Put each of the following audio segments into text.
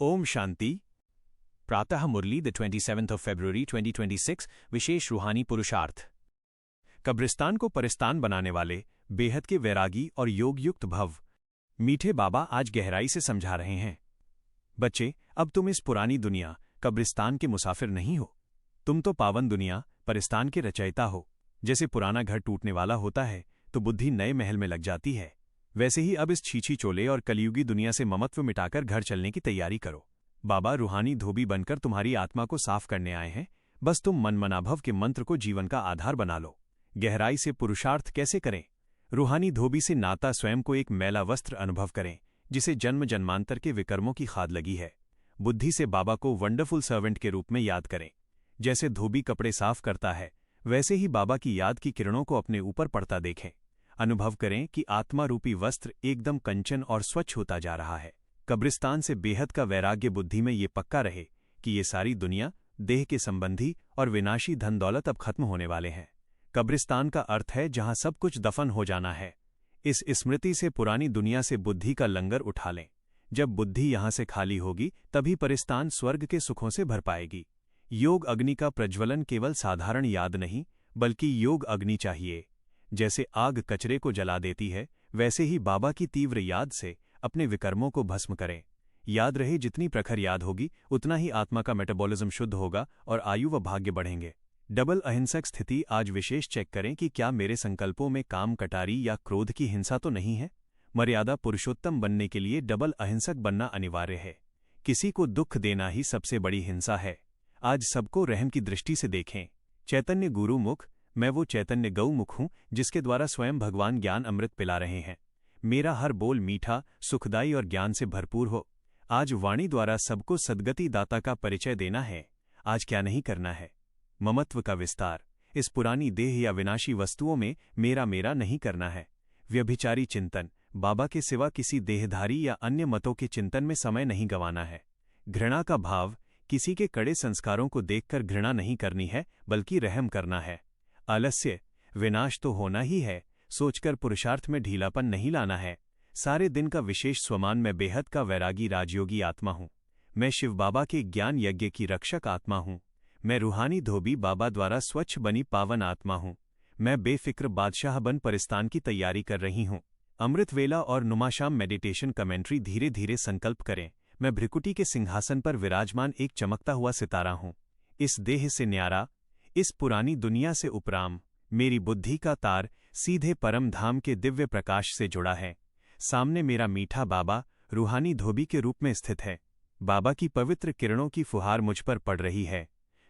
ओम शांति। प्रातः मुरली the 27th of February 2026 विशेष रूहानी पुरुषार्थ। कब्रिस्तान को परिस्तान बनाने वाले बेहद के वैरागी और योग युक्त भव मीठे बाबा आज गहराई से समझा रहे हैं। बच्चे, अब तुम इस पुरानी दुनिया कब्रिस्तान के मुसाफिर नहीं हो। तुम तो पावन दुनिया परिस्तान के रचयिता हो। जैसे पुराना घर टूटने वाला होता है तो बुद्धि नए महल में लग जाती है, वैसे ही अब इस छीछी चोले और कलयुगी दुनिया से ममत्व मिटाकर घर चलने की तैयारी करो। बाबा रूहानी धोबी बनकर तुम्हारी आत्मा को साफ करने आए हैं। बस तुम मनमनाभव के मंत्र को जीवन का आधार बना लो। गहराई से पुरुषार्थ कैसे करें? रूहानी धोबी से नाता स्वयं को एक मैला वस्त्र अनुभव करें जिसे जन्म जन्मांतर के विकर्मों की खाद लगी है। बुद्धि से बाबा को वंडरफुल सर्वेंट के रूप में याद करें। जैसे धोबी कपड़े साफ करता है, वैसे ही बाबा की याद की किरणों को अपने ऊपर पड़ता देखें। अनुभव करें कि आत्मा रूपी वस्त्र एकदम कंचन और स्वच्छ होता जा रहा है। कब्रिस्तान से बेहद का वैराग्य बुद्धि में ये पक्का रहे कि ये सारी दुनिया, देह के संबंधी और विनाशी धन दौलत अब खत्म होने वाले हैं। कब्रिस्तान का अर्थ है जहां सब कुछ दफन हो जाना है। इस स्मृति से पुरानी दुनिया से बुद्धि का लंगर उठा लें। जब बुद्धि यहां से खाली होगी तभी परिस्तान स्वर्ग के सुखों से भर पाएगी। योग अग्नि का प्रज्वलन केवल साधारण याद नहीं, बल्कि योग अग्नि चाहिए। जैसे आग कचरे को जला देती है, वैसे ही बाबा की तीव्र याद से अपने विकर्मों को भस्म करें। याद रहे, जितनी प्रखर याद होगी उतना ही आत्मा का मेटाबॉलिज्म शुद्ध होगा और आयु व भाग्य बढ़ेंगे। डबल अहिंसक स्थिति आज विशेष चेक करें कि क्या मेरे संकल्पों में काम, कटारी या क्रोध की हिंसा तो नहीं है। मर्यादा पुरुषोत्तम बनने के लिए डबल अहिंसक बनना अनिवार्य है। किसी को दुख देना ही सबसे बड़ी हिंसा है। आज सबको रहम की दृष्टि से देखें। चैतन्य गुरु मुख, मैं वो चैतन्य गौ मुख हूं जिसके द्वारा स्वयं भगवान ज्ञान अमृत पिला रहे हैं। मेरा हर बोल मीठा, सुखदायी और ज्ञान से भरपूर हो। आज वाणी द्वारा सबको सद्गति दाता का परिचय देना है। आज क्या नहीं करना है? ममत्व का विस्तार। इस पुरानी देह या विनाशी वस्तुओं में मेरा मेरा नहीं करना है। व्यभिचारी चिंतन। बाबा के सिवा किसी देहधारी या अन्य मतों के चिंतन में समय नहीं गंवाना है। घृणा का भाव। किसी के कड़े संस्कारों को देखकर घृणा नहीं करनी है, बल्कि रहम करना है। आलस्य। विनाश तो होना ही है, सोचकर पुरुषार्थ में ढीलापन नहीं लाना है। सारे दिन का विशेष स्वमान मैं बेहद का वैरागी राजयोगी आत्मा हूँ। मैं शिव बाबा के ज्ञान यज्ञ की रक्षक आत्मा हूँ। मैं रूहानी धोबी बाबा द्वारा स्वच्छ बनी पावन आत्मा हूँ। मैं बेफिक्र बादशाह बन परिस्तान की तैयारी कर रही हूँ। अमृत वेला और नुमाशाम मेडिटेशन कमेंट्री। धीरे धीरे संकल्प करें, मैं भ्रिकुटी के सिंहासन पर विराजमान एक चमकता हुआ सितारा हूँ। इस देह से न्यारा, इस पुरानी दुनिया से उपराम, मेरी बुद्धि का तार सीधे परम धाम के दिव्य प्रकाश से जुड़ा है। सामने मेरा मीठा बाबा रूहानी धोबी के रूप में स्थित है। बाबा की पवित्र किरणों की फुहार मुझ पर पड़ रही है।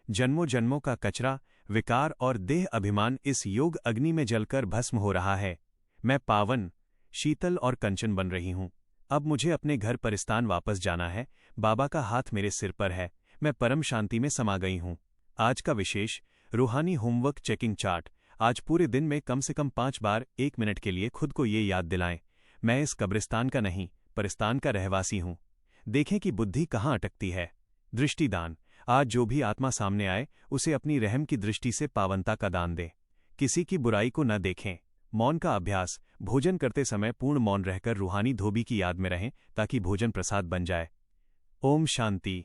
जन्मों जन्मों का कचरा, विकार और देह अभिमान इस योग अग्नि में जलकर भस्म हो रहा है। मैं पावन, शीतल और कंचन बन रही हूँ। अब मुझे अपने घर परिस्तान वापस जाना है। बाबा का हाथ मेरे सिर पर है। मैं परम शांति में समा गई हूँ। आज का विशेष रूहानी होमवर्क चेकिंग चार्ट। आज पूरे दिन में कम से कम 5 बार 1 मिनट के लिए खुद को ये याद दिलाएं, मैं इस कब्रिस्तान का नहीं, परिस्तान का रहवासी हूँ। देखें कि बुद्धि कहाँ अटकती है। दृष्टिदान। आज जो भी आत्मा सामने आए उसे अपनी रहम की दृष्टि से पावनता का दान दें। किसी की बुराई को न देखें। मौन का अभ्यास। भोजन करते समय पूर्ण मौन रहकर रूहानी धोबी की याद में रहें ताकि भोजन प्रसाद बन जाए। ओम शांति।